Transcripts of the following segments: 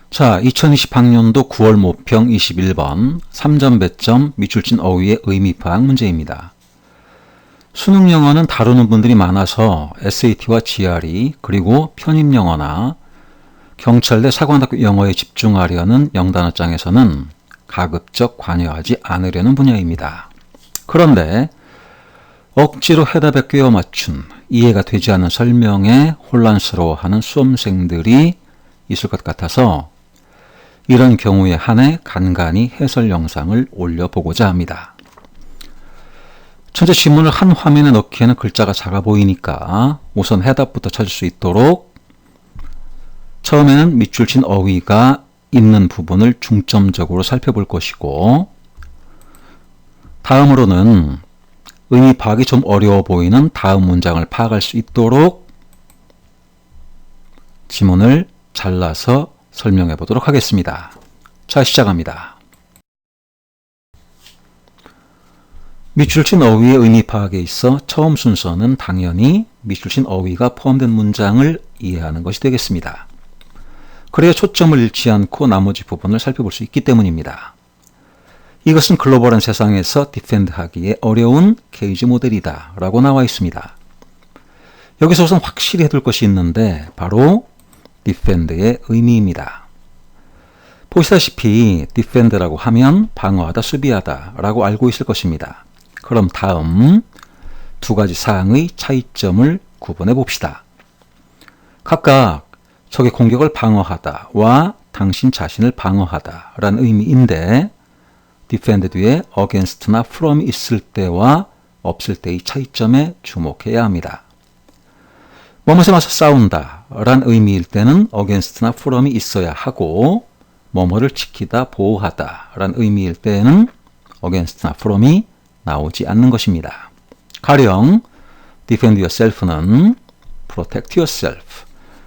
자, 2020학년도 9월 모평 21번 3점 배점 밑줄친 어휘의 의미 파악 문제입니다. 수능 영어는 다루는 분들이 많아서 SAT와 GRE 그리고 편입 영어나 경찰대 사관학교 영어에 집중하려는 영단어장에서는 가급적 관여하지 않으려는 분야입니다. 그런데 억지로 해답에 꿰어 맞춘 이해가 되지 않는 설명에 혼란스러워하는 수험생들이 있을 것 같아서 이런 경우에 한해 간간히 해설 영상을 올려보고자 합니다. 전체 지문을 한 화면에 넣기에는 글자가 작아 보이니까 우선 해답부터 찾을 수 있도록 처음에는 밑줄 친 어휘가 있는 부분을 중점적으로 살펴볼 것이고, 다음으로는 의미 파악이 좀 어려워 보이는 다음 문장을 파악할 수 있도록 지문을 잘라서 설명해 보도록 하겠습니다. 자, 시작합니다. 밑줄 친 어휘의 의미 파악에 있어 처음 순서는 당연히 밑줄 친 어휘가 포함된 문장을 이해하는 것이 되겠습니다. 그래야 초점을 잃지 않고 나머지 부분을 살펴볼 수 있기 때문입니다. 이것은 글로벌한 세상에서 디펜드하기에 어려운 케이지 모델이다 라고 나와 있습니다. 여기서 우선 확실히 해둘 것이 있는데 바로 디펜드의 의미입니다. 보시다시피 디펜드라고 하면 방어하다, 수비하다 라고 알고 있을 것입니다. 그럼 다음 두 가지 사항의 차이점을 구분해 봅시다. 각각 적의 공격을 방어하다와 당신 자신을 방어하다 라는 의미인데 defend 뒤에 against나 from이 있을 때와 없을 때의 차이점에 주목해야 합니다. 뭐뭐에 맞서 싸운다 라는 의미일 때는 against나 from이 있어야 하고 뭐뭐를 지키다, 보호하다 라는 의미일 때는 against나 from이 나오지 않는 것입니다. 가령 defend yourself는 protect yourself,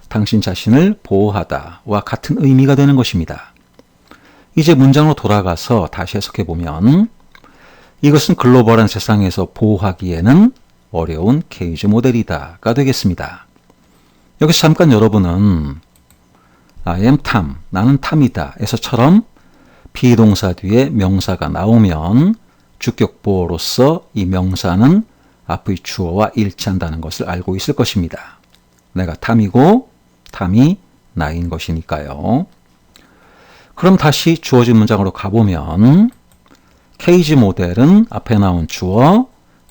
당신 자신을 보호하다와 같은 의미가 되는 것입니다. 이제 문장으로 돌아가서 다시 해석해보면 이것은 글로벌한 세상에서 보호하기에는 어려운 케이지 모델이다가 되겠습니다. 여기서 잠깐 여러분은 I am Tom, 나는 탐이다 에서처럼 비동사 뒤에 명사가 나오면 주격보어로서 이 명사는 앞의 주어와 일치한다는 것을 알고 있을 것입니다. 내가 탐이고 탐이 나인 것이니까요. 그럼 다시 주어진 문장으로 가보면 케이지 모델은 앞에 나온 주어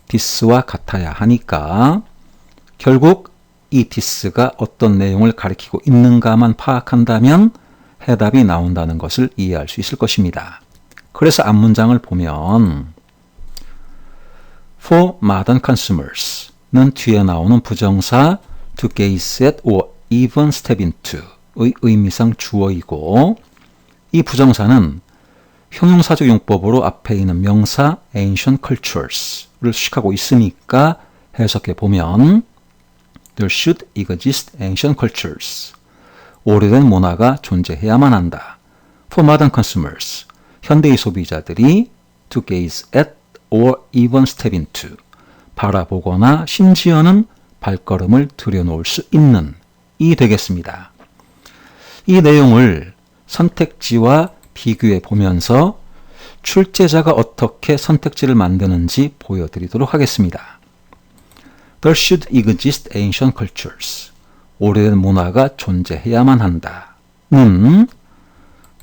this와 같아야 하니까 결국 이 this가 어떤 내용을 가리키고 있는가만 파악한다면 해답이 나온다는 것을 이해할 수 있을 것입니다. 그래서 앞문장을 보면 For modern consumers는 뒤에 나오는 부정사 to gaze at or even step into의 의미상 주어이고 이 부정사는 형용사적 용법으로 앞에 있는 명사 ancient cultures를 수식하고 있으니까 해석해 보면 There should exist ancient cultures. 오래된 문화가 존재해야만 한다. For modern consumers, 현대의 소비자들이 to gaze at or even step into, 바라보거나 심지어는 발걸음을 들여놓을 수 있는 이 되겠습니다. 이 내용을 선택지와 비교해 보면서 출제자가 어떻게 선택지를 만드는지 보여드리도록 하겠습니다. There should exist ancient cultures. 오래된 문화가 존재해야만 한다는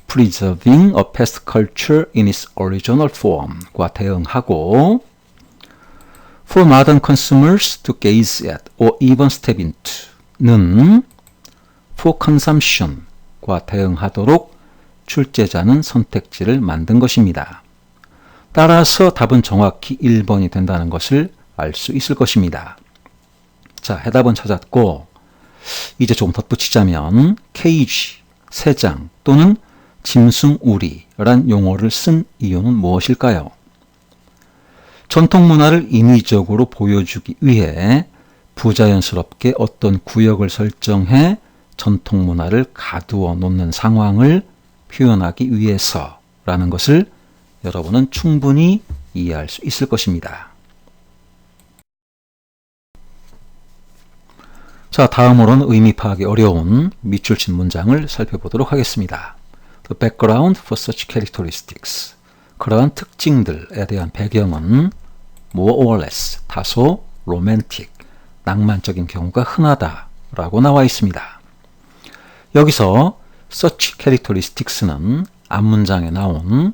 preserving a past culture in its original form과 대응하고 for modern consumers to gaze at or even step into는 for consumption과 대응하도록 출제자는 선택지를 만든 것입니다. 따라서 답은 정확히 1번이 된다는 것을 알 수 있을 것입니다. 자, 해답은 찾았고 이제 조금 덧붙이자면 케이지, 새장 또는 짐승우리란 용어를 쓴 이유는 무엇일까요? 전통 문화를 인위적으로 보여주기 위해 부자연스럽게 어떤 구역을 설정해 전통 문화를 가두어 놓는 상황을 표현하기 위해서라는 것을 여러분은 충분히 이해할 수 있을 것입니다. 자, 다음으로는 의미 파악이 어려운 밑줄 친 문장을 살펴보도록 하겠습니다. The background for such characteristics. 그러한 특징들에 대한 배경은 more or less, 다소 romantic, 낭만적인 경우가 흔하다라고 나와 있습니다. 여기서 such characteristics는 앞문장에 나온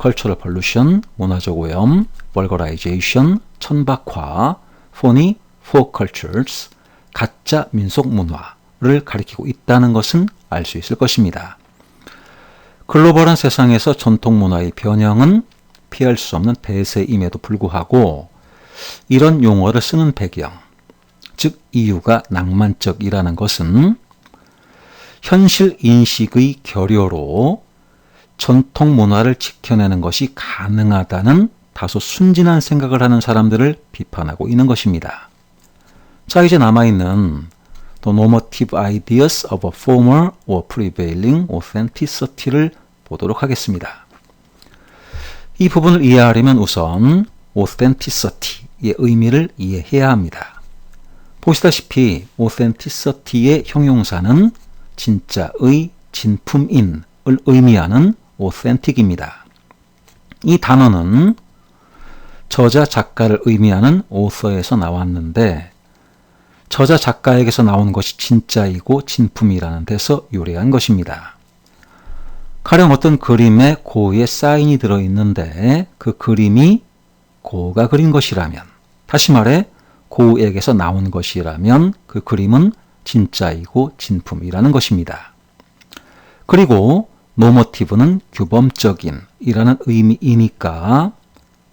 cultural pollution, 문화적 오염, vulgarization, 천박화, phony folk cultures, 가짜 민속 문화를 가리키고 있다는 것은 알 수 있을 것입니다. 글로벌한 세상에서 전통 문화의 변형은 피할 수 없는 대세임에도 불구하고 이런 용어를 쓰는 배경, 즉 이유가 낭만적이라는 것은 현실 인식의 결여로 전통 문화를 지켜내는 것이 가능하다는 다소 순진한 생각을 하는 사람들을 비판하고 있는 것입니다. 자, 이제 남아있는 The normative ideas of a former or prevailing authenticity를 보도록 하겠습니다. 이 부분을 이해하려면 우선 authenticity의 의미를 이해해야 합니다. 보시다시피 authenticity의 형용사는 진짜의, 진품인을 의미하는 authentic입니다. 이 단어는 저자, 작가를 의미하는 author에서 나왔는데 저자, 작가에게서 나온 것이 진짜이고 진품이라는 데서 유래한 것입니다. 가령 어떤 그림에 고의 사인이 들어있는데 그 그림이 고가 그린 것이라면, 다시 말해 고에게서 나온 것이라면 그 그림은 진짜이고 진품이라는 것입니다. 그리고 노모티브는 규범적인 이라는 의미이니까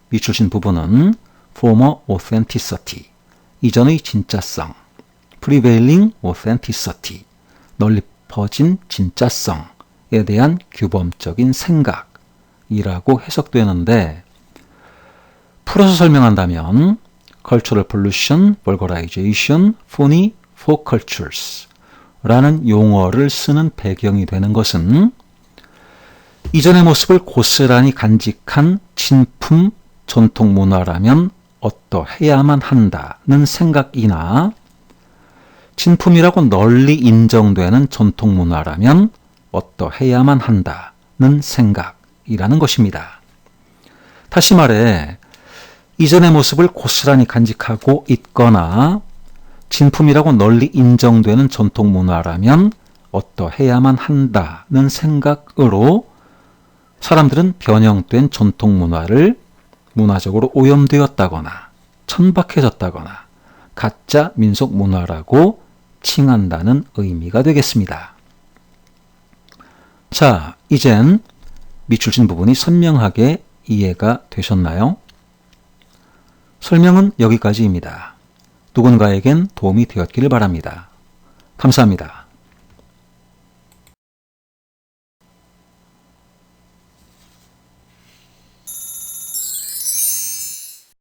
밑줄친 부분은 former authenticity, 이전의 진짜성, prevailing authenticity, 널리 퍼진 진짜성에 대한 규범적인 생각이라고 해석되는데 풀어서 설명한다면 cultural pollution, vulgarization, phony folk cultures 라는 용어를 쓰는 배경이 되는 것은 이전의 모습을 고스란히 간직한 진품 전통 문화라면 어떠해야만 한다는 생각이나 진품이라고 널리 인정되는 전통 문화라면 어떠해야만 한다는 생각이라는 것입니다. 다시 말해 이전의 모습을 고스란히 간직하고 있거나 진품이라고 널리 인정되는 전통 문화라면 어떠해야만 한다는 생각으로 사람들은 변형된 전통 문화를 문화적으로 오염되었다거나 천박해졌다거나 가짜 민속 문화라고 칭한다는 의미가 되겠습니다. 자, 이젠 밑줄친 부분이 선명하게 이해가 되셨나요? 설명은 여기까지입니다. 누군가에겐 도움이 되었기를 바랍니다. 감사합니다.